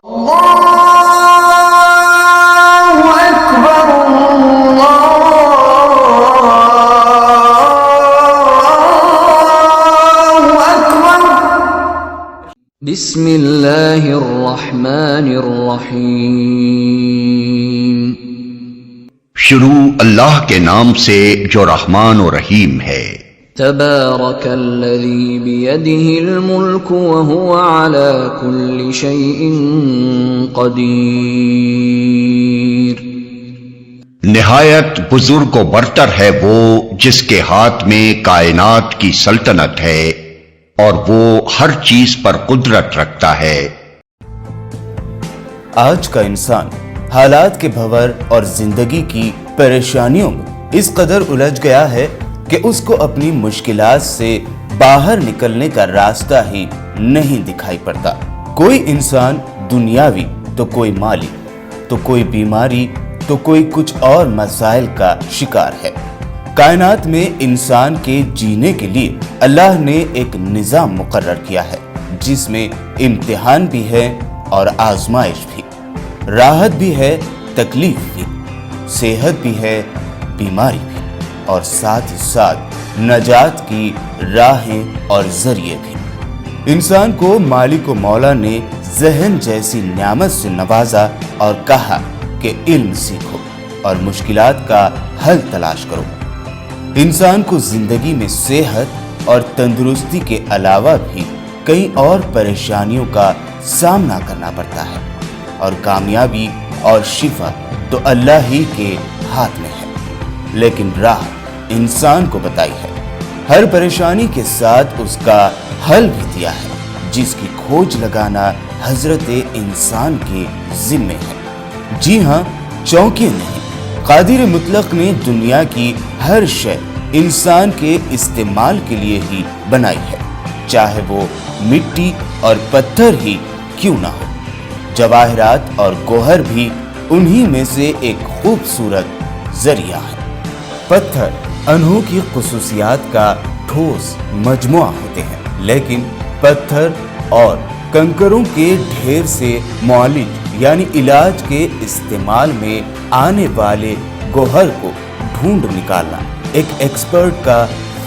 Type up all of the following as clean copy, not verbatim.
بسم اللہ الرحمن الرحیم۔ شروع اللہ کے نام سے جو رحمان و رحیم ہے۔ تبارک الذی بیدہ الملک وہو علی کل شیء قدیر۔ نہایت بزرگ و برتر ہے وہ جس کے ہاتھ میں کائنات کی سلطنت ہے اور وہ ہر چیز پر قدرت رکھتا ہے۔ آج کا انسان حالات کے بھور اور زندگی کی پریشانیوں میں اس قدر الجھ گیا ہے کہ اس کو اپنی مشکلات سے باہر نکلنے کا راستہ ہی نہیں دکھائی پڑتا۔ کوئی انسان دنیاوی تو کوئی مالی، تو کوئی بیماری، تو کوئی کچھ اور مسائل کا شکار ہے۔ کائنات میں انسان کے جینے کے لیے اللہ نے ایک نظام مقرر کیا ہے جس میں امتحان بھی ہے اور آزمائش بھی، راحت بھی ہے، تکلیف بھی، صحت بھی ہے، بیماری بھی، اور ساتھ ہی ساتھ نجات کی راہیں اور ذریعے بھی۔ انسان کو مالک و مولا نے ذہن جیسی نعمت سے نوازا اور کہا کہ علم سیکھو اور مشکلات کا حل تلاش کرو۔ انسان کو زندگی میں صحت اور تندرستی کے علاوہ بھی کئی اور پریشانیوں کا سامنا کرنا پڑتا ہے، اور کامیابی اور شفا تو اللہ ہی کے ہاتھ میں ہے، لیکن راہ انسان کو بتائی ہے۔ ہر پریشانی کے ساتھ اس کا حل بھی دیا ہے، جس کی کھوج لگانا حضرت انسان کے ذمے ہے۔ جی ہاں، چونکہ نہیں، قادر مطلق نے دنیا کی ہر شے انسان کے استعمال کے لیے ہی بنائی ہے، چاہے وہ مٹی اور پتھر ہی کیوں نہ ہو۔ جواہرات اور گوہر بھی انہی میں سے ایک خوبصورت ذریعہ ہے۔ پتھر انوکھی خصوصیات کا ٹھوس مجموعہ ہوتے ہیں، لیکن پتھر اور کنکروں کے ڈھیر سے معالج یعنی علاج کے استعمال میں آنے والے گوہر کو ڈھونڈ نکالنا ایک ایکسپرٹ کا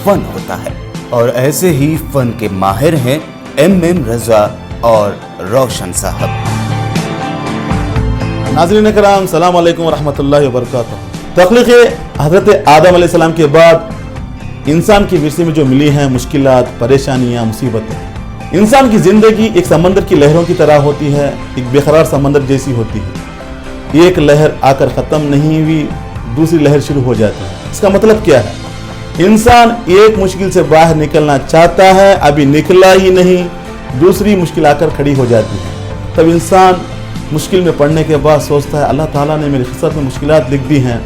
فن ہوتا ہے، اور ایسے ہی فن کے ماہر ہیں ایم رضا اور روشن صاحب۔ ناظرین کرام، السلام علیکم ورحمۃ اللہ وبرکاتہ۔ تخلیق حضرت آدم علیہ السلام کے بعد انسان کے ورثے میں جو ملی ہیں مشکلات، پریشانیاں، مصیبتیں، انسان کی زندگی ایک سمندر کی لہروں کی طرح ہوتی ہے، ایک بے قرار سمندر جیسی ہوتی ہے۔ ایک لہر آ کر ختم نہیں ہوئی، دوسری لہر شروع ہو جاتی ہے۔ اس کا مطلب کیا ہے؟ انسان ایک مشکل سے باہر نکلنا چاہتا ہے، ابھی نکلا ہی نہیں، دوسری مشکل آ کر کھڑی ہو جاتی ہے۔ تب انسان مشکل میں پڑنے کے بعد سوچتا ہے اللہ تعالیٰ نے میری قسمت میں مشکلات لکھ دی ہیں،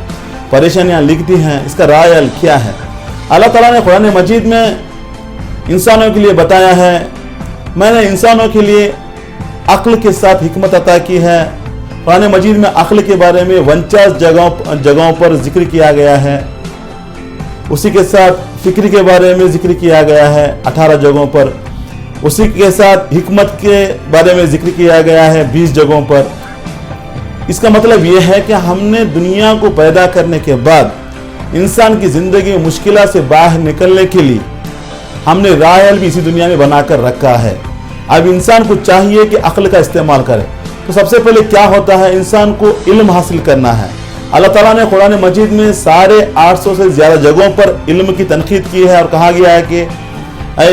پریشانیاں لکھ دی ہیں، اس کا رائے حل کیا ہے؟ اللہ تعالیٰ نے قرآن مجید میں انسانوں کے لیے بتایا ہے، میں نے انسانوں کے لیے عقل کے ساتھ حکمت عطا کی ہے۔ قرآن مجید میں عقل کے بارے میں 49 جگہوں پر ذکر کیا گیا ہے، اسی کے ساتھ فکر کے بارے میں ذکر کیا گیا ہے 18 جگہوں پر، اسی کے ساتھ حکمت کے بارے میں ذکر کیا گیا ہے 20 جگہوں پر۔ اس کا مطلب یہ ہے کہ ہم نے دنیا کو پیدا کرنے کے بعد انسان کی زندگی میں مشکلات سے باہر نکلنے کے لیے ہم نے راہ حل بھی اسی دنیا میں بنا کر رکھا ہے۔ اب انسان کو چاہیے کہ عقل کا استعمال کرے۔ تو سب سے پہلے کیا ہوتا ہے؟ انسان کو علم حاصل کرنا ہے۔ اللہ تعالیٰ نے قرآن مجید میں 850 سے زیادہ جگہوں پر علم کی تنقید کی ہے، اور کہا گیا ہے کہ اے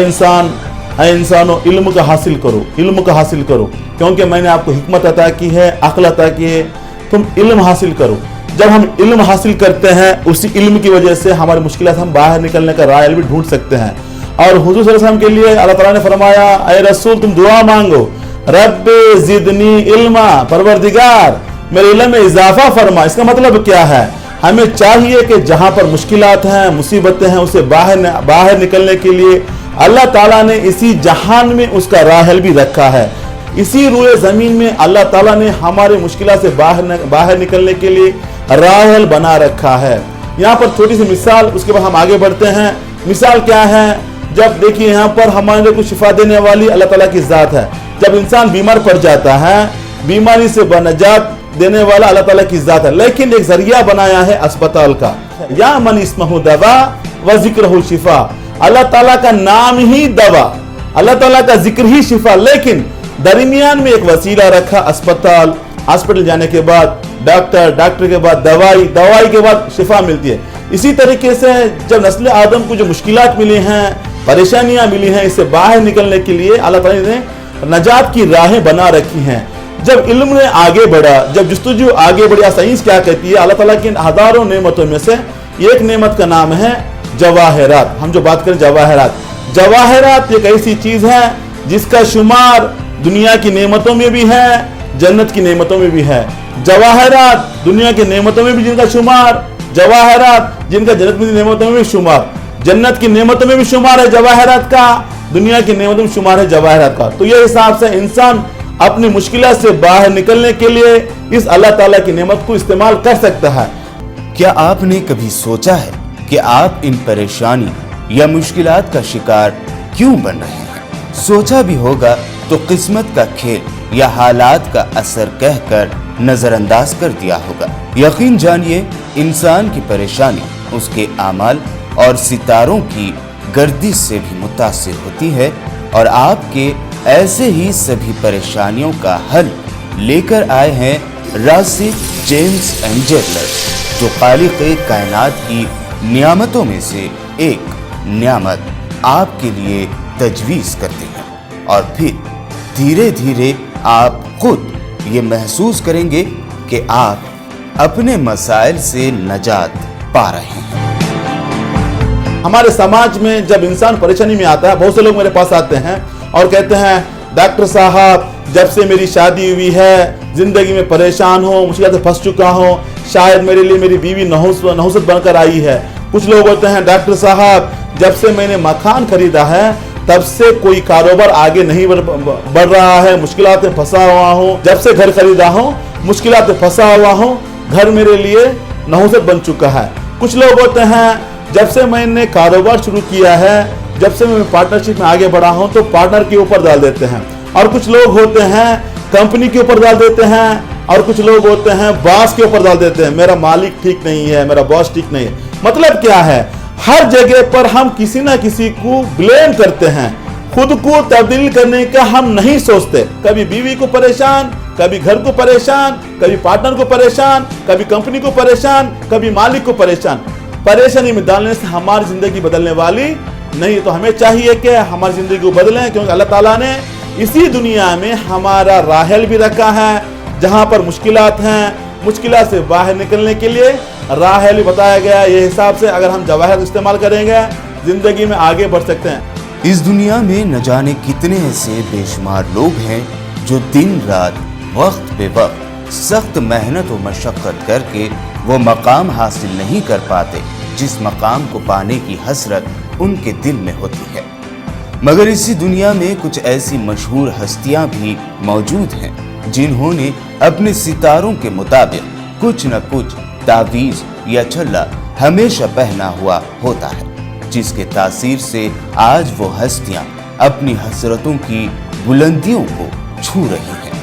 انسانو علم کا حاصل کرو، علم کا حاصل کرو، کیونکہ میں نے آپ کو حکمت عطا کی ہے، عقل عطا کی ہے، تم علم حاصل کرو۔ جب ہم علم حاصل کرتے ہیں، اسی علم کی وجہ سے ہماری مشکلات ہم باہر نکلنے کا رائے بھی ڈھونڈ سکتے ہیں۔ اور حضور صلی اللہ علیہ وسلم کے لیے اللہ تعالیٰ نے فرمایا اے رسول تم دعا مانگو، رب زدنی علما، پروردگار میرے علم میں اضافہ فرما۔ اس کا مطلب کیا ہے؟ ہمیں چاہیے کہ جہاں پر مشکلات ہیں، مصیبتیں ہیں، اسے باہر نکلنے کے لیے اللہ تعالیٰ نے اسی جہان میں اس کا راہ حل بھی رکھا ہے۔ اسی روئے زمین میں اللہ تعالیٰ نے ہمارے مشکلات سے باہر نکلنے کے لیے راہ حل بنا رکھا ہے۔ یہاں پر چھوٹی سی مثال، اس کے بعد ہم آگے بڑھتے ہیں۔ مثال کیا ہے؟ جب دیکھیے یہاں پر ہمارے کو شفا دینے والی اللہ تعالیٰ کی ذات ہے۔ جب انسان بیمار پڑ جاتا ہے बीमारी से नजात देने वाला अल्लाह ताला की जात है, लेकिन एक जरिया बनाया है अस्पताल का। या मन इस्महु दवा व जिक्रहु शिफा, अल्लाह ताला का नाम ही दवा, अल्लाह ताला का जिक्र ही शिफा, लेकिन दरमियान में एक वसीला रखा अस्पताल। हॉस्पिटल जाने के बाद डॉक्टर, डॉक्टर के बाद दवाई, दवाई के बाद शिफा मिलती है। इसी तरीके से जब नस्ल आदम को जो मुश्किलात मिली हैं, परेशानियां मिली हैं, इससे बाहर निकलने के लिए अल्लाह ताला ने नजात की राहें बना रखी हैं। जब इल्म ने आगे बढ़ा, जब जुस्तजू आगे बढ़ी, साइंस क्या कहती है, अल्लाह ताला की हजारों नेमतों में से एक नेमत का नाम है जवाहरात। हम जो बात करें जवाहरात, जवाहरात एक ऐसी चीज है जिसका शुमार दुनिया की नेमतों में भी है, जन्नत की नेमतों में भी है। जवाहरात दुनिया की नेमतों में भी जिनका शुमार, जवाहरात जिनका जन्नत की नेमतों में भी शुमार, जन्नत की नेमतों में भी शुमार है जवाहरात का, दुनिया की नेमतों में शुमार है जवाहरात का। तो ये हिसाब से इंसान अपनी मुश्किलों से बाहर निकलने के लिए इस अल्लाह ताला की नेमत को इस्तेमाल कर सकता है। क्या आपने कभी सोचा है कि आप इन परेशानी या मुश्किलात का शिकार क्यों बन रहे हैं? सोचा भी होगा तो किस्मत का खेल या हालात का असर कहकर नजरअंदाज कर दिया होगा। यकीन जानिए, इंसान की परेशानी उसके आमाल और सितारों की गर्दिश से भी मुतासिर होती है, और आपके ऐसे ही सभी परेशानियों का हल लेकर आए हैं रासिक जेम्स एंजरलर, जो खालिक़े कायनात की नियामतों में से एक नियामत आपके लिए तजवीज़ करते हैं, और फिर धीरे धीरे आप खुद ये महसूस करेंगे कि आप अपने मसाइल से नजात पा रहे हैं। हमारे समाज में जब इंसान परेशानी में आता है, बहुत से लोग मेरे पास आते हैं और कहते हैं, डॉक्टर साहब जब से मेरी शादी हुई है जिंदगी में परेशान हो, मुश्किल से फंस चुका हूँ, शायद मेरे लिए मेरी बीवी नहुसत बनकर आई है। कुछ लोग होते हैं, डॉक्टर साहब जब से मैंने मकान खरीदा है तब से कोई कारोबार आगे नहीं बढ़ रहा है, मुश्किलात में फंसा हुआ हूँ, जब से घर खरीदा हूँ मुश्किलात में फंसा हुआ हूँ, घर मेरे लिए नहुसत बन चुका है। कुछ लोग होते हैं, जब से मैंने कारोबार शुरू किया है, जब से मैं पार्टनरशिप में आगे बढ़ा हूं, तो पार्टनर के ऊपर डाल देते हैं। और कुछ लोग होते हैं कंपनी के ऊपर डाल देते हैं, और कुछ लोग होते हैं बॉस के ऊपर डाल देते हैं, मेरा मालिक ठीक नहीं है, मेरा बॉस ठीक नहीं है। मतलब क्या है, हर जगह पर हम किसी ना किसी को ब्लेम करते हैं, खुद को तब्दील करने का हम नहीं सोचते। कभी बीवी को परेशान, कभी घर को परेशान, कभी पार्टनर को परेशान, कभी कंपनी को परेशान, कभी मालिक को परेशान। परेशानी में डालने से हमारी जिंदगी बदलने वाली नहीं। तो हमें चाहिए कि हमारी जिंदगी को बदलें, क्योंकि अल्लाह ताला ने इसी दुनिया में हमारा राहल भी रखा है, जहां पर मुश्किलात हैं, मुश्किलात से बाहर निकलने के लिए राहल भी बताया गया। ये हिसाब से अगर हम जवाहर इस्तेमाल करेंगे, जिंदगी में आगे बढ़ सकते हैं। इस दुनिया में न जाने कितने ऐसे बेशुमार लोग हैं जो दिन रात वक्त पे वक्त सख्त मेहनत और मशक्कत करके वो मकाम हासिल नहीं कर पाते जिस मकाम को पाने की हसरत उनके दिल में होती है। मगर इसी दुनिया में कुछ ऐसी मशहूर हस्तियां भी मौजूद हैं जिन्होंने अपने सितारों के मुताबिक कुछ न कुछ तावीज या छल्ला हमेशा पहना हुआ होता है, जिसके तासीर से आज वो हस्तियां अपनी हसरतों की बुलंदियों को छू रही हैं।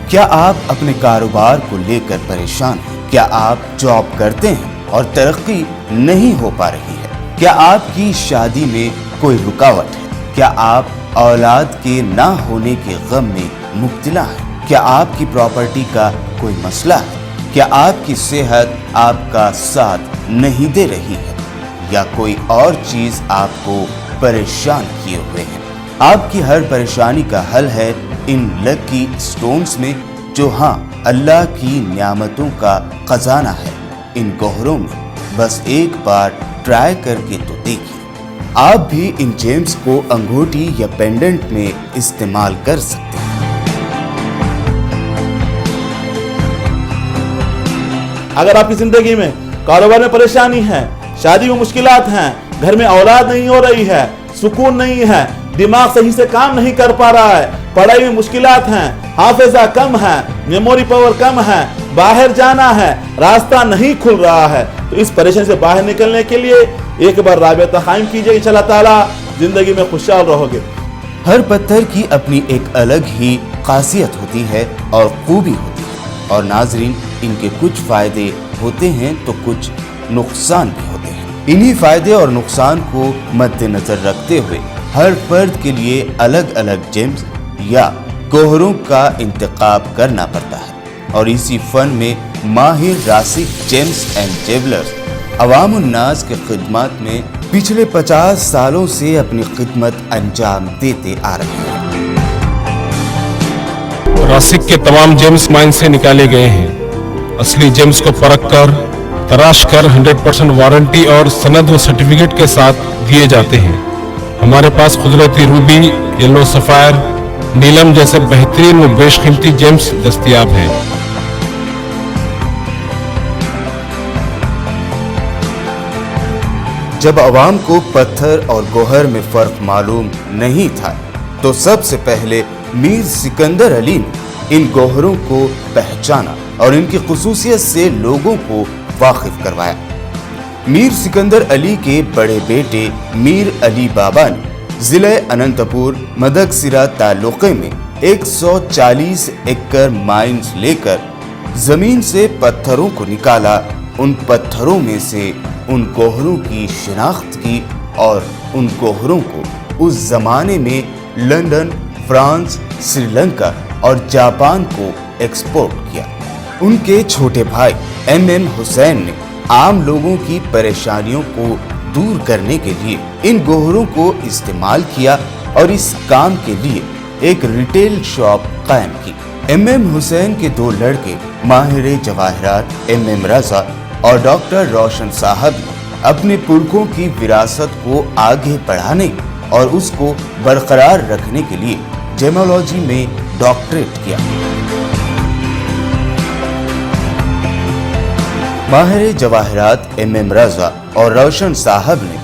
क्या आप अपने कारोबार को लेकर परेशान हैं? क्या आप जॉब करते हैं और तरक्की नहीं हो पा रही है? क्या आपकी शादी में कोई रुकावट है? क्या आप औलाद के ना होने के गम में मुब्तला हैं? क्या आपकी प्रॉपर्टी का कोई मसला है? क्या आपकी सेहत आपका साथ नहीं दे रही है, या कोई और चीज आपको परेशान किए हुए है? आपकी हर परेशानी का हल है इन लकी स्टोन्स में, जो हाँ अल्लाह की नियामतों का खजाना है। इन गहरों में बस एक बार ट्राई करके तो देखिए। आप भी इन जेम्स को अंगूठी या पेंडेंट में इस्तेमाल कर सकते हैं। अगर आपकी जिंदगी में कारोबार में परेशानी है, शादी में मुश्किलात हैं, घर में औलाद नहीं हो रही है, सुकून नहीं है, दिमाग सही से काम नहीं कर पा रहा है, पढ़ाई में मुश्किलात हैं, हाफिजा कम है, मेमोरी पावर कम है, बाहर जाना है, रास्ता नहीं खुल रहा है, तो इस परेशानी से बाहर निकलने के लिए एक बार राबिता कायम कीजिए, इंशाअल्लाह ताला जिंदगी में खुशहाल रहोगे। हर पत्थर की अपनी एक अलग ही خاصیت ہوتی ہے اور خوبی ہوتی ہے، اور ناظرین ان کے کچھ فائدے ہوتے ہیں تو کچھ نقصان بھی ہوتے ہیں۔ انہی فائدے اور نقصان کو مد نظر رکھتے ہوئے ہر فرد کے لیے الگ الگ جیمز یا گوہروں کا انتخاب کرنا پڑتا ہے، اور اسی فن میں ماہر راسک جیمز اینڈ جیولرز عوام الناس کے خدمات میں پچھلے 50 سالوں سے اپنی خدمت انجام دیتے آ رہے ہیں۔ راسک کے تمام جیمز مائن سے نکالے گئے ہیں۔ اصلی جیمز کو پرکھ کر تراش کر 100% وارنٹی اور سند و سرٹیفکیٹ کے ساتھ دیے جاتے ہیں۔ ہمارے پاس قدرتی روبی، یلو سفائر، نیلم جیسے بہترین و بیش قیمتی جیمز دستیاب ہیں۔ جب عوام کو پتھر اور گوہر میں فرق معلوم نہیں تھا تو سب سے پہلے میر سکندر علی نے ان گوہروں کو پہچانا اور ان کی خصوصیت سے لوگوں کو واقف کروایا۔ میر سکندر علی کے بڑے بیٹے میر علی بابا نے ضلع اننت پور مدکسرہ تعلقے میں 140 ایکڑ مائنز لے کر زمین سے پتھروں کو نکالا۔ ان پتھروں میں سے ان گوہروں کی شناخت کی اور ان گوہروں کو اس زمانے میں لندن، فرانس، سری لنکا اور جاپان کو ایکسپورٹ کیا۔ ان کے چھوٹے بھائی ایم حسین نے عام لوگوں کی پریشانیوں کو دور کرنے کے لیے ان گوہروں کو استعمال کیا اور اس کام کے لیے ایک ریٹیل شاپ قائم کی۔ ایم حسین کے 2 لڑکے ماہر جواہرات ایم رضا اور ڈاکٹر روشن صاحب نے اپنے پرکھوں کی وراثت کو آگے بڑھانے اور اس کو برقرار رکھنے کے لیے جیمولوجی میں ڈاکٹریٹ کیا۔ ماہر جواہرات ایم رضا اور روشن صاحب نے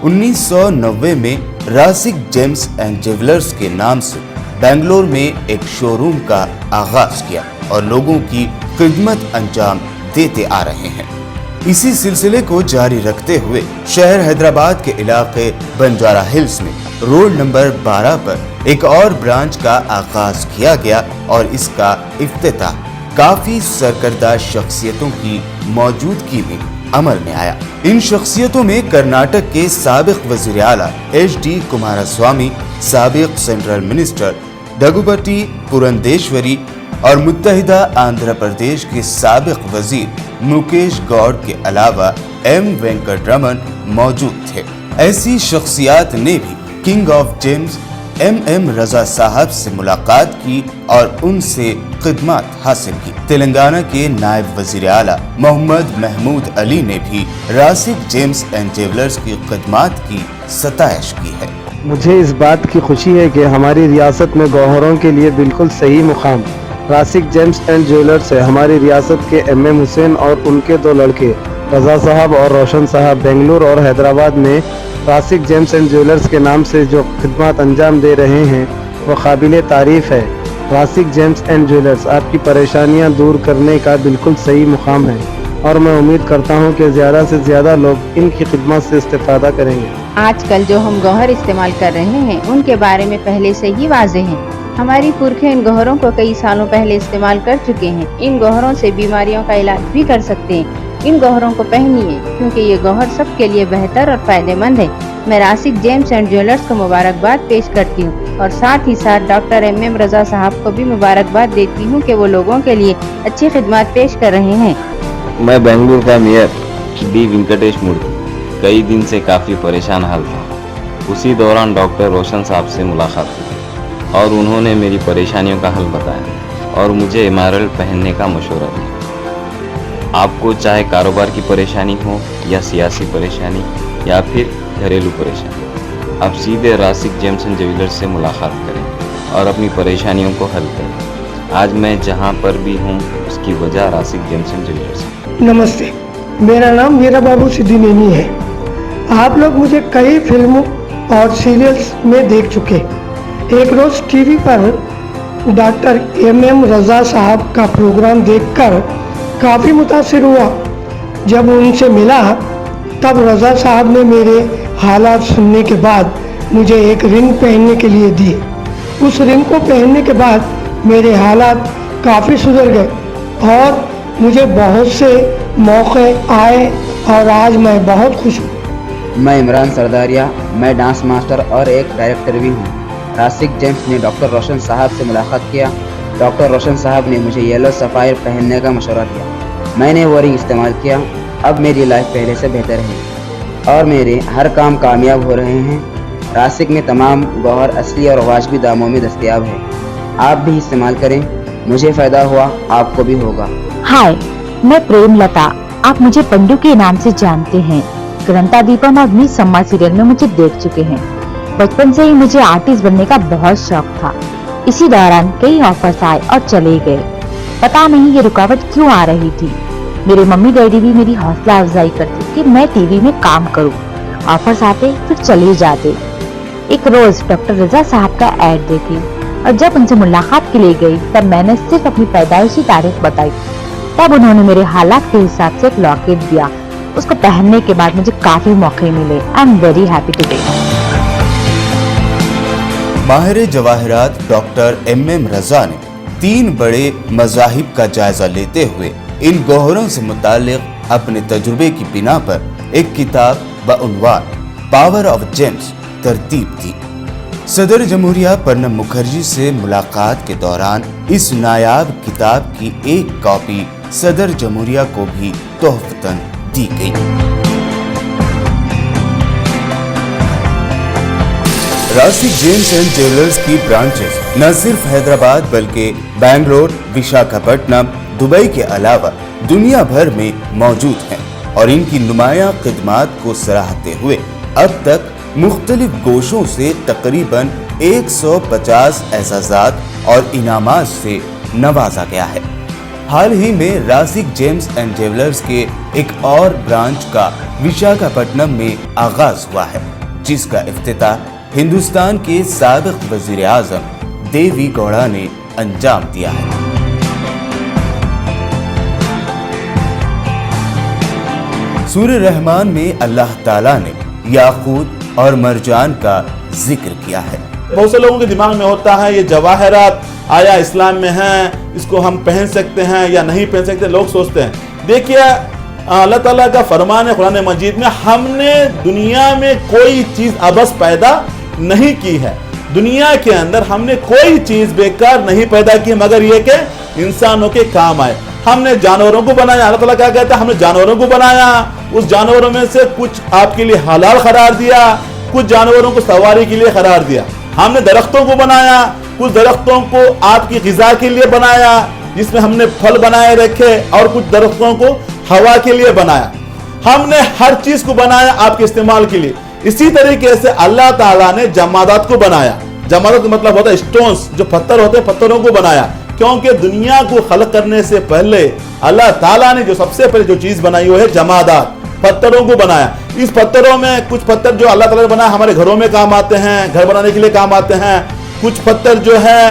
1990 میں راسک جیمز اینڈ جیولرز کے نام سے بنگلور میں ایک شو روم کا آغاز کیا اور لوگوں کی خدمت انجام دیتے آ رہے ہیں۔ اسی سلسلے کو جاری رکھتے ہوئے شہر حیدرآباد کے علاقے بنجارہ ہلز میں روڈ نمبر 12 پر ایک اور برانچ کا آغاز کیا گیا اور اس کا افتتاح کافی سرکردہ شخصیتوں کی موجودگی میں عمل میں آیا۔ ان شخصیتوں میں کرناٹک کے سابق وزیر اعلیٰ ایچ ڈی کمارا سوامی، سابق سینٹرل منسٹر ڈگوبٹی پورندیشوری اور متحدہ آندھرا پردیش کے سابق وزیر مکیش گوڈ کے علاوہ ایم وینکٹ رمن موجود تھے۔ ایسی شخصیات نے بھی کنگ آف جیمز ایم رضا صاحب سے ملاقات کی اور ان سے خدمات حاصل کی۔ تلنگانہ کے نائب وزیر اعلیٰ محمد محمود علی نے بھی راسک جیمز اینڈ جیولرز کی خدمات کی ستائش کی ہے۔ مجھے اس بات کی خوشی ہے کہ ہماری ریاست میں گوہروں کے لیے بالکل صحیح مقام راسک جیمز اینڈ جیولرز ہے۔ ہماری ریاست کے ایم حسین اور ان کے 2 لڑکے رضا صاحب اور روشن صاحب بنگلور اور حیدرآباد میں راسک جیمز اینڈ جیولرز کے نام سے جو خدمات انجام دے رہے ہیں وہ قابل تعریف ہے۔ راسک جیمز اینڈ جیولرز آپ کی پریشانیاں دور کرنے کا بالکل صحیح مقام ہے اور میں امید کرتا ہوں کہ زیادہ سے زیادہ لوگ ان کی خدمات سے استفادہ کریں گے۔ آج کل جو ہم گوہر استعمال کر رہے ہیں ان کے بارے میں پہلے سے ہی واضح ہیں۔ ہماری پرکھے ان گوہروں کو کئی سالوں پہلے استعمال کر چکے ہیں۔ ان گوہروں سے بیماریوں کا علاج بھی کر سکتے ہیں۔ ان گوہروں کو پہنیے کیونکہ یہ گوہر سب کے لیے بہتر اور فائدہ مند ہے۔ میں راسک جیمز اینڈ جیولرز کو مبارکباد پیش کرتی ہوں اور ساتھ ہی ساتھ ڈاکٹر ایم رضا صاحب کو بھی مبارکباد دیتی ہوں کہ وہ لوگوں کے لیے اچھی خدمات پیش کر رہے ہیں۔ میں بنگلور کا میئر بی وینکٹیش مورتی کئی دن سے کافی پریشان حال تھا۔ اسی دوران ڈاکٹر روشن صاحب سے ملاقات ہوئی اور انہوں نے میری پریشانیوں کا حل بتایا اور مجھے ایمرلڈ پہننے کا مشورہ دیا۔ آپ کو چاہے کاروبار کی پریشانی ہو یا سیاسی پریشانی یا پھر گھریلو پریشانی، آپ سیدھے راسک جیمز اینڈ جیولرز سے ملاقات کریں اور اپنی پریشانیوں کو حل کریں۔ آج میں جہاں پر بھی ہوں اس کی وجہ راسک جیمز اینڈ جیولرز ہے۔ نمستے، میرا نام میرا بابو سدھی نینی ہے۔ آپ لوگ مجھے کئی فلموں اور سیریلز میں دیکھ چکے۔ ایک روز ٹی وی پر ڈاکٹر ایم رضا صاحب کا پروگرام دیکھ کر کافی متاثر ہوا۔ جب ان سے ملا تب رضا صاحب نے میرے حالات سننے کے بعد مجھے ایک رنگ پہننے کے لیے دی۔ اس رنگ کو پہننے کے بعد मेरे हालात काफ़ी सुधर गए और मुझे बहुत से मौके आए और आज मैं बहुत खुश हूँ। मैं इमरान सरदारिया, मैं डांस मास्टर और एक डायरेक्टर भी हूँ। रासिक जेम्स ने डॉक्टर रोशन साहब से मुलाकात किया। डॉक्टर रोशन साहब ने मुझे येलो सफ़ायर पहनने का मशवरा दिया। मैंने वो रिंग इस्तेमाल किया। अब मेरी लाइफ पहले से बेहतर है और मेरे हर काम कामयाब हो रहे हैं। रासिक में तमाम गौहर असली और वाजबी दामों में दस्तयाब है। आप भी इस्तेमाल करें, मुझे फ़ायदा हुआ, आपको भी होगा। हाय, मैं प्रेमलता। आप मुझे पंडू के नाम से जानते हैं। ग्रंथा दीपम और मी सम्मा सीरियल में मुझे देख चुके हैं। बचपन से ही मुझे आर्टिस्ट बनने का बहुत शौक था। इसी दौरान कई ऑफर्स आए और चले गए। पता नहीं ये रुकावट क्यों आ रही थी। मेरे मम्मी डैडी भी मेरी हौसला अफजाई करते कि मैं टीवी में काम करूं। ऑफर्स आते फिर चले जाते। एक रोज डॉक्टर रजा साहब का ऐड देखी और जब उनसे मुलाकात के लिए गई तब मैंने सिर्फ अपनी पैदाइशी तारीख बताई। तब उन्होंने मेरे हालात के हिसाब से एक लॉकेट दिया। उसको पहनने के बाद मुझे काफी मौके मिले। I am very happy today. माहिर जवाहरात डॉक्टर MM रजा ने 3 बड़े मज़ाहिब का जायजा लेते हुए इन गौहरों से मुताल्लिक अपने तजुर्बे की बिना पर एक किताब बउनवान पावर ऑफ जेम्स तरतीब दी। सदर जमहूरिया प्रणब मुखर्जी से मुलाकात के दौरान इस नायाब किताब की एक कॉपी सदर जमहूरिया को भी तोहफतन दी गई। रासिक जेम्स एंड ज्वेलर्स की ब्रांचेस न सिर्फ हैदराबाद बल्कि बेंगलोर, विशाखापट्टनम, दुबई के अलावा दुनिया भर में मौजूद हैं और इनकी नुमायां खिदमात को सराहते हुए अब तक मुख्तलिफ गोशों से तकरीबन 150 एजाज़ात और इनामात से नवाजा गया है। हाल ही में रासिक जेम्स एंड ज्वेलर्स के एक और ब्रांच का विशाखापट्टनम में आगाज हुआ है, जिसका इफ्तिताह हिंदुस्तान के साबिक वजीर आजम देवी गौड़ा ने अंजाम दिया है। सूरह रहमान में अल्लाह ताला ने याकूत और मरजान का जिक्र किया है। बहुत से लोगों के दिमाग में होता है ये जवाहरात आया इस्लाम में है, इसको हम पहन सकते हैं या नहीं पहन सकते। लोग सोचते हैं, देखिए अल्लाह ताला का फरमान है कुरान मजीद में, हमने दुनिया में कोई चीज अबस पैदा नहीं की है। दुनिया के अंदर हमने कोई चीज बेकार नहीं पैदा की मगर ये कि इंसानों के काम आए। हमने जानवरों को बनाया। अल्लाह ताला क्या कहता है, हमने जानवरों को बनाया, उस जानवरों में से कुछ आपके लिए हलाल करार दिया, कुछ जानवरों को सवारी के लिए करार दिया। हमने दरख्तों को बनाया, कुछ दरख्तों को आपकी ग़िज़ा के लिए बनाया जिसमें हमने फल बनाए रखे और कुछ दरख्तों को हवा के लिए बनाया। हमने हर चीज को बनाया आपके इस्तेमाल के लिए। इसी तरीके से अल्लाह ताला ने जमादात को बनाया। जमादात का मतलब होता है स्टोन्स, जो पत्थर होते हैं, पत्थरों को बनाया। क्योंकि दुनिया को खलक करने से पहले अल्लाह ताला ने जो सबसे पहले जो चीज बनाई वो है जमादात, पत्थरों को बनाया। इस पत्थरों में कुछ पत्थर जो अल्लाह ताला ने बनाया हमारे घरों में काम आते हैं, घर बनाने के लिए काम आते हैं। कुछ पत्थर जो है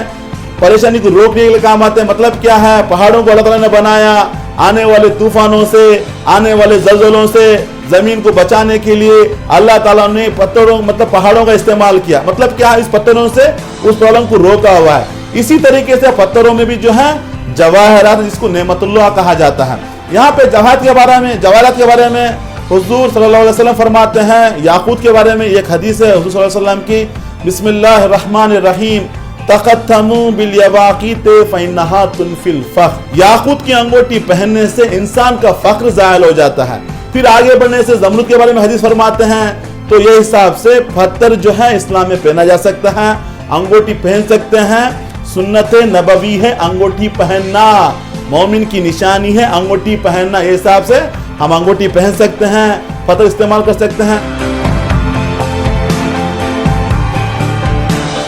परेशानी को रोकने के लिए काम आते हैं। मतलब क्या है, पहाड़ों को अल्लाह ताला ने बनाया आने वाले तूफानों से, आने वाले ज़लज़लों से जमीन को बचाने के लिए अल्लाह ताला ने पत्थरों मतलब पहाड़ों का इस्तेमाल किया। मतलब क्या है, इस पत्थरों से उस प्रॉब्लम को रोका हुआ है। इसी तरीके से पत्थरों में भी जो है जवाहरात, जिसको नेमतुल्लाह कहा जाता है। यहाँ पे जवाहरात के बारे में हुजूर सल्लल्लाहु अलैहि वसल्लम फरमाते हैं। याकूत के बारे में एक हदीस है हुजूर सल्लल्लाहु अलैहि वसल्लम की, बिस्मिल्लाहिर्रहमानिर्रहीम, तक़त्तमू बिल यवाक़ीत फ़इन्नहा तुनफ़िल फ़ख्र। याकूत की अंगूठी पहनने से इंसान का फख्र ज़ायल हो जाता है। फिर आगे बढ़ने से ज़मरूद के बारे में हदीस फरमाते हैं। तो ये हिसाब से पत्थर जो है इस्लाम में पहना जा सकता है, अंगूठी पहन सकते हैं। सुन्नत नबवी है अंगूठी पहनना, मोमिन की निशानी है अंगूठी पहनना। इस हिसाब से हम अंगूठी पहन सकते हैं, पत्थर इस्तेमाल कर सकते हैं।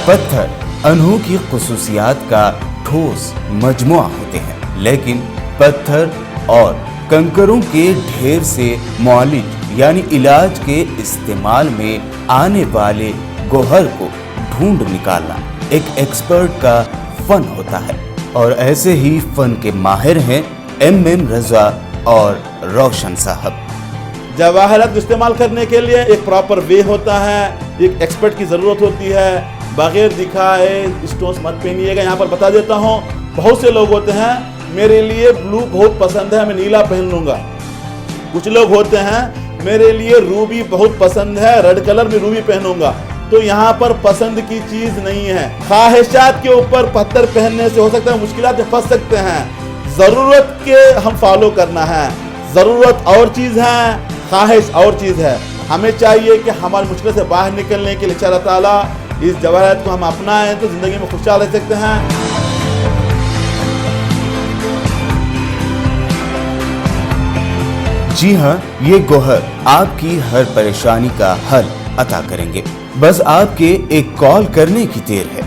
पत्थर अनोखी खुसूसियात का ठोस मजमुआ होते हैं, लेकिन पत्थर और कंकरों के ढेर से मुआलिज यानी इलाज के इस्तेमाल में आने वाले गोहर को ढूंढ निकालना एक एक्सपर्ट का फन होता है। और ऐसे ही फन के माहिर हैं MM रजा और रोशन साहब। जवाहरात इस्तेमाल करने के लिए एक प्रॉपर वे होता है, एक एक्सपर्ट की ज़रूरत होती है। बगैर दिखाए स्टोन्स मत पहनिएगा। यहाँ पर बता देता हूँ, बहुत से लोग होते हैं मेरे लिए ब्लू बहुत पसंद है, मैं नीला पहन लूंगा। कुछ लोग होते हैं मेरे लिए रूबी बहुत पसंद है, रेड कलर में रूबी पहनूंगा। तो यहाँ पर पसंद की चीज नहीं है। ख्वाहिशात के ऊपर पत्थर पहनने से हो सकता है मुश्किलात में फंस सकते हैं। जरूरत के हम फॉलो करना है। जरूरत और चीज है, ख्वाहिश और चीज है। हमें चाहिए कि हमारी मुश्किल से बाहर निकलने के लिए अल्लाह ताला इस जवाहरात को हम अपनाएं तो जिंदगी में खुशहाल रह सकते हैं। जी हाँ, ये गौहर आपकी हर परेशानी का हल अता करेंगे। बस आपके एक कॉल करने की देर है,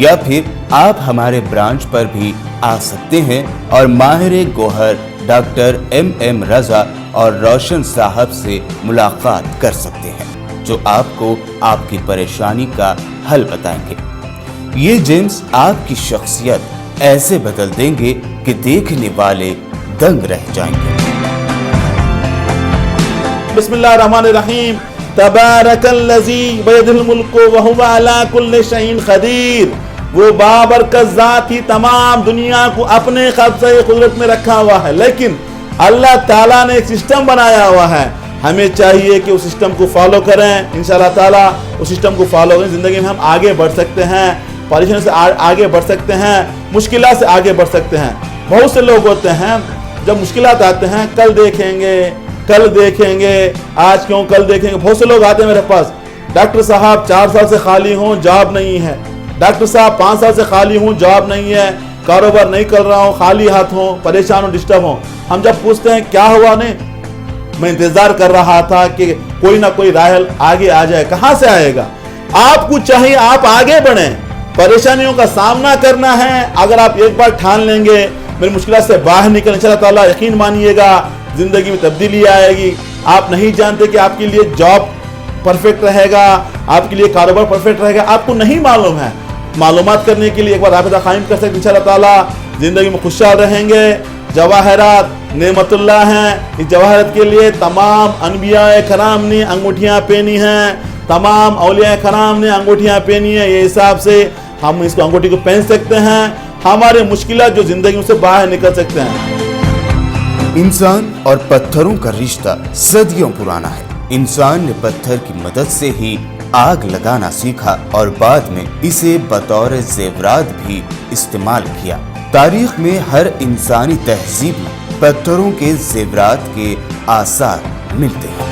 या फिर आप हमारे ब्रांच पर भी आ सकते हैं और माहिर गौहर डॉक्टर MM रजा और रोशन साहब से मुलाकात कर सकते हैं, जो आपको आपकी परेशानी का हल बताएंगे। ये जेम्स आपकी शख्सियत ऐसे बदल देंगे कि देखने वाले दंग रह जाएंगे। बिस्मिल्लाहिर्रहमानिर्रहीम। तबारकल्लज़ी बियदिहिल मुल्कु व हुवा अला कुल्लि शैइन क़दीर। वो बाबरकत ज़ात ही तमाम दुनिया को अपने कब्ज़े कुदरत में रखा हुआ है, लेकिन अल्लाह ताला ने एक सिस्टम बनाया हुआ है। हमें चाहिए कि उस सिस्टम को फॉलो करें। इंशाअल्लाह ताला उस सिस्टम को फॉलो करें, जिंदगी में हम आगे बढ़ सकते हैं, परेशानी से आगे बढ़ सकते हैं, मुश्किलात से आगे बढ़ सकते हैं। बहुत से लोग होते हैं जब मुश्किलात आते हैं, कल देखेंगे, आज क्यों कल देखेंगे। बहुत से लोग आते हैं मेरे पास, डॉक्टर साहब 4 साल से खाली हूँ, जॉब नहीं है। डॉक्टर साहब 5 साल से खाली हूँ, जॉब नहीं है, कारोबार नहीं कर रहा हूँ, खाली हाथ हूँ, परेशान हूँ, डिस्टर्ब हूँ। हम जब पूछते हैं क्या हुआ, नहीं मैं इंतजार कर रहा था कि कोई ना कोई राहल आगे आ जाए। कहां से आएगा? आपको चाहिए आप आगे बढ़े, परेशानियों का सामना करना है। अगर आप एक बार ठान लेंगे मेरी मुश्किलात से बाहर निकल, इंशाअल्लाह ताला यकीन मानिएगा जिंदगी में तब्दीली आएगी। आप नहीं जानते कि आपके लिए जॉब परफेक्ट रहेगा, आपके लिए कारोबार परफेक्ट रहेगा, आपको नहीं मालूम है। मालूमात करने के लिए एक बार राबिता कायम कर सकते, इंशाअल्लाह ताला जिंदगी में खुशहाल रहेंगे। जवाहरात नेमतुल्लाह हैं। इस जवाहरात के लिए तमाम अनबिया कराम ने अंगूठियां पहनी हैं, तमाम औलिया कराम ने अंगूठियां पहनी है। ये हिसाब से हम इसको अंगूठी को पहन सकते हैं, हमारे मुश्किलात जो जिंदगी से बाहर निकल सकते हैं। इंसान और पत्थरों का रिश्ता सदियों पुराना है। इंसान ने पत्थर की मदद से ही आग लगाना सीखा और बाद में इसे बतौर जेवरात भी इस्तेमाल किया। तारीख में हर इंसानी तहजीब में पत्थरों के जेवरात के आसार मिलते हैं।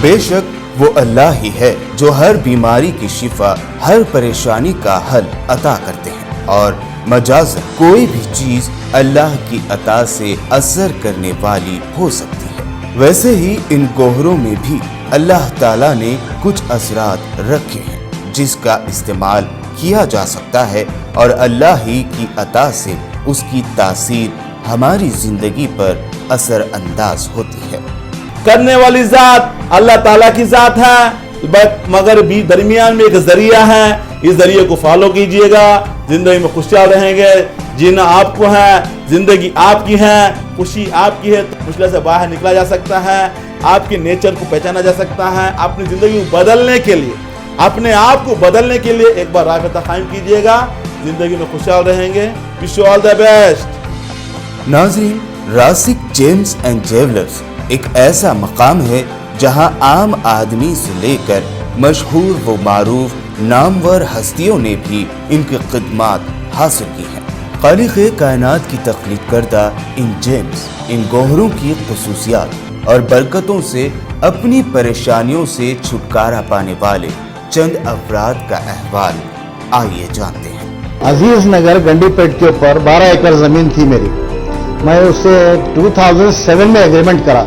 बेशक वो अल्लाह ही है जो हर बीमारी की शिफा, हर परेशानी का हल अता करते हैं, और मजाजन कोई भी चीज अल्लाह की अता से असर करने वाली हो सकती है। वैसे ही इन गौहरों में भी अल्लाह ताला ने कुछ असरात रखे हैं जिसका इस्तेमाल किया जा सकता है, और अल्लाह ही की अता से उसकी तासीर हमारी जिंदगी पर असर अंदाज होती है। करने वाली जात अल्लाह ताला की जात है, मगर भी दरमियान में एक जरिया है। इस जरिए को फॉलो कीजिएगा, जिंदगी में खुशहाल रहेंगे। जीना आपको है, जिंदगी आपकी है, खुशी आपकी है, तो मुश्किल से बाहर निकला जा सकता है। आपके नेचर को पहचाना जा सकता है। अपनी जिंदगी को बदलने के लिए, अपने आप को बदलने के लिए एक बार राबिता कायम कीजिएगा, जिंदगी में खुशहाल रहेंगे। Wish you all the best. नाज़रीन, रासिक जेम्स एंड ज्वेलर्स एक ऐसा मकाम है जहां आम आदमी से लेकर मशहूर व मारूफ नामवर हस्तियों ने भी इनकी खिदमत हासिल की हैं। खालिक़े कायनात की तख्लीक करदा इन जेम्स, इन गौहरों की खुसूसियात और बरकतों से अपनी परेशानियों से छुटकारा पाने वाले चंद अफराद का अहवाल आइए जानते हैं। अजीज नगर गंडीपेट के ऊपर 12 एकड़ जमीन थी मेरी। मैं उससे 2007 में एग्रीमेंट करा।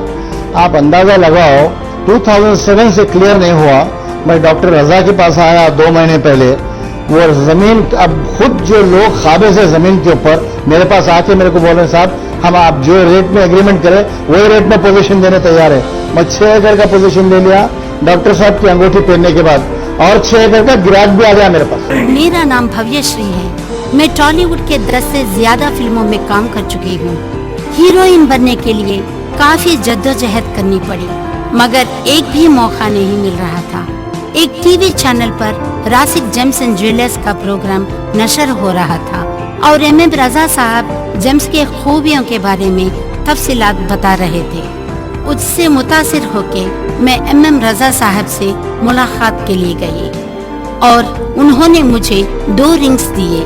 आप अंदाजा लगाओ, 2007 से क्लियर नहीं हुआ। मैं डॉक्टर रजा के पास आया 2 महीने पहले। वो जमीन, अब खुद जो लोग काबिज है जमीन के ऊपर, मेरे पास आके मेरे को बोल रहे साहब हम आप जो रेट में एग्रीमेंट करें वही रेट में पोजीशन देने तैयार है। मैं 6 एकड़ का पोजीशन ले लिया डॉक्टर साहब की अंगूठी पहनने के बाद, और 6 एकड़ का गिराज भी आ गया मेरे पास। मेरा नाम भव्यश्री है। मैं टॉलीवुड के 10 से ज्यादा फिल्मों में काम कर चुकी हूँ। हीरोइन बनने के लिए काफी जद्दोजहद करनी पड़ी। मगर एक भी मौका नहीं मिल रहा था। एक टीवी चैनल पर रासिक जेम्स एंड ज्वेलर्स का प्रोग्राम नशर हो रहा था और एम रजा साहब जेम्स के खूबियों के बारे में तफसीलात बता रहे थे। उससे मुतासिर होके मैं एम रजा साहब से मुलाकात के लिए गई और उन्होंने मुझे 2 रिंग्स दिए।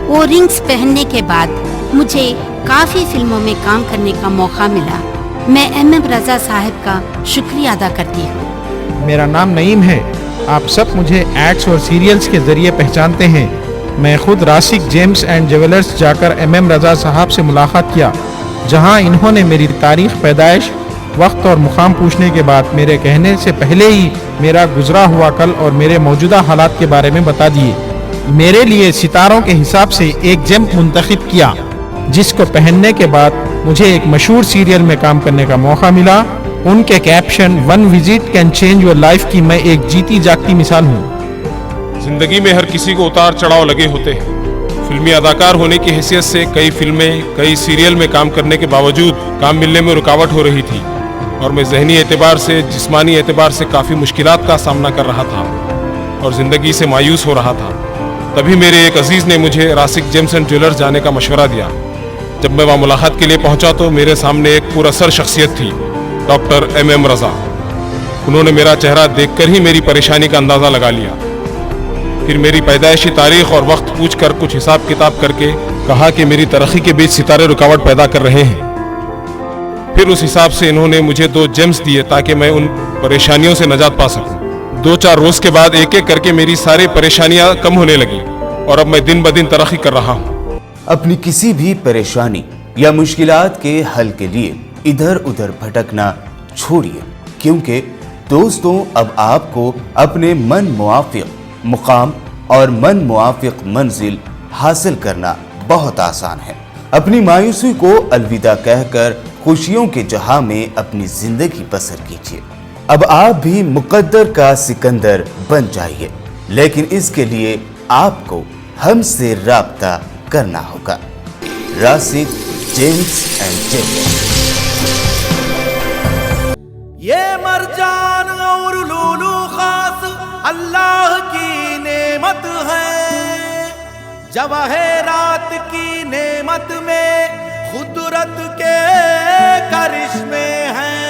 वो रिंग्स पहनने के बाद मुझे काफ़ी फिल्मों में काम करने का मौका मिला। मैं एम रजा साहब का शुक्रिया अदा करती हूँ। मेरा नाम नईम है। आप सब मुझे एड्स और सीरियल्स के ज़रिए पहचानते हैं। मैं खुद रासिक जेम्स एंड ज्वेलर्स जाकर एम रजा साहब से मुलाकात किया, जहां इन्होंने मेरी तारीख पैदाइश, वक्त और मुकाम पूछने के बाद मेरे कहने से पहले ही मेरा गुजरा हुआ कल और मेरे मौजूदा हालात के बारे में बता दिए। मेरे लिए सितारों के हिसाब से एक जेम मुंतखब किया, जिसको पहनने के बाद मुझे एक मशहूर सीरियल में काम करने का मौका मिला। उनके caption "one visit can change your life" की मैं एक जीती जागती मिसाल हूँ। जिंदगी में हर किसी को उतार चढ़ाव लगे होते हैं। फिल्मी अदाकार होने की हैसियत से कई फिल्में, कई सीरियल में काम करने के बावजूद काम मिलने में रुकावट हो रही थी और मैं ज़हनी एतबार से, जिस्मानी एतबार से काफ़ी मुश्किलात का सामना कर रहा था और ज़िंदगी से मायूस हो रहा था। तभी मेरे एक अजीज़ ने मुझे रासिक जेम्स एंड ज्वेलर्स जाने का मशवरा दिया। जब मैं वहाँ मुलाकात के लिए पहुँचा तो मेरे सामने एक पुरअसर शख्सियत थी, डॉक्टर एम रजा। उन्होंने मेरा चेहरा देखकर ही मेरी परेशानी का अंदाज़ा लगा लिया। फिर मेरी पैदाइशी तारीख और वक्त पूछकर कुछ हिसाब किताब करके कहा कि मेरी तरक्की के बीच सितारे रुकावट पैदा कर रहे हैं। फिर उस हिसाब से इन्होंने मुझे 2 जेम्स दिए ताकि मैं उन परेशानियों से नजात पा सकूं। 2-4 रोज के बाद एक एक करके मेरी सारी परेशानियां कम होने लगी और अब मैं दिन ब दिन तरक्की कर रहा हूं। अपनी किसी भी परेशानी या मुश्किलात के हल के लिए इधर उधर भटकना छोड़िए, क्योंकि दोस्तों अब आपको अपने मन मुआफिक मुकाम और मन मुआफिक मंजिल हासिल करना बहुत आसान है। अपनी मायूसी को अलविदा कहकर खुशियों के जहां में अपनी जिंदगी बसर कीजिए। अब आप भी मुकद्दर का सिकंदर बन जाइए, लेकिन इसके लिए आपको हमसे राब्ता करना होगा। रासिक जेम्स एंड ज्वेलर्स। ये मरजान और लूलू खास अल्लाह की नेमत है, जवाहरात की नेमत में कुदरत के करिश्मे हैं।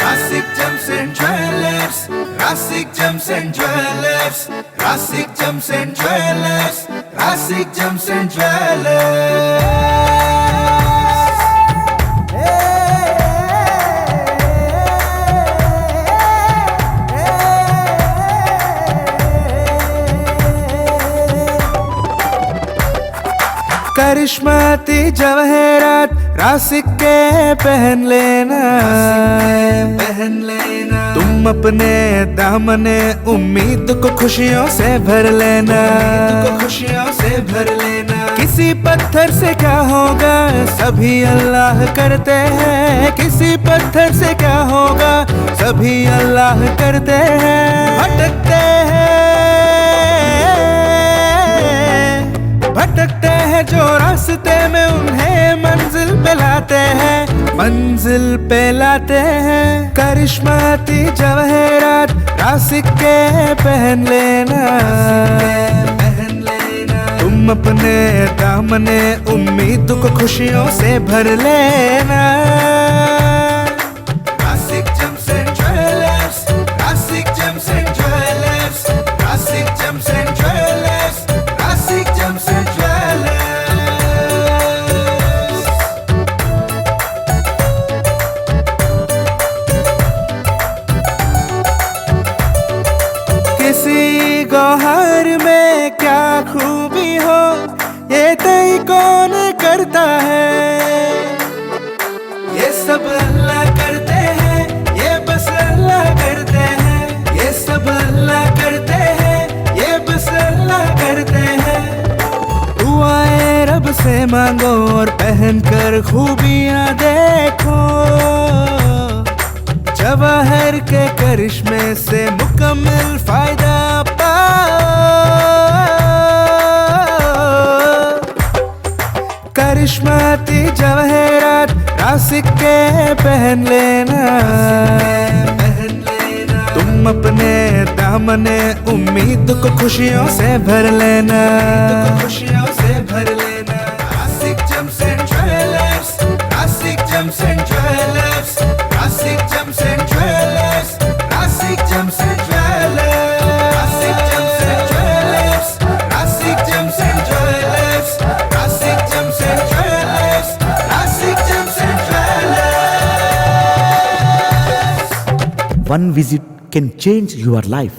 Rasik gems and jewellers, Rasik gems and jewellers, Rasik gems and jewellers, Rasik gems and jewellers. करिश्माती जवाहरात रासिक के पहन लेना, पहन लेना। तुम अपने दामने उम्मीद को खुशियों से भर लेना, को खुशियों से भर लेना। किसी पत्थर से क्या होगा, सभी अल्लाह करते हैं। किसी पत्थर से क्या होगा, सभी अल्लाह करते हैं। भटकते हैं, भटकते हैं जो रास्ते में उन्हें मंजिल पे लाते हैं, मंजिल पे लाते हैं। करिश्माती जवाहरात रासिक के पहन लेना, पहन लेना। तुम अपने दामने उम्मीद को खुशियों से भर लेना। Rasik gems and jewellers, Rasik gems and jewellers, Rasik gems and jewellers, Rasik gems and jewellers. किसी गौहर में क्या खूबी हो, ये तय कौन करता है। ये सब अल्लाह करते हैं, ये बस अल्लाह करते हैं। ये सब अल्लाह करते हैं, ये बस अल्लाह करते हैं। दुआएं रब से मांगो और पहन कर खूबियां देखो। जवाहर के करिश्मे से मुकम्मल फायदा पाओ। करिश्माती जवाहरात रासिक के पहन लेना, तुम अपने दामने उम्मीद को खुशियों से भर लेना, खुशियों से भर लेना। Rasik gems and jewellers, Rasik gems and jewellers, Rasik gems and jewellers, Rasik gems and jewellers, Rasik gems and jewellers, Rasik gems and jewellers, Rasik gems and jewellers, Rasik gems and jewellers. One visit can change your life.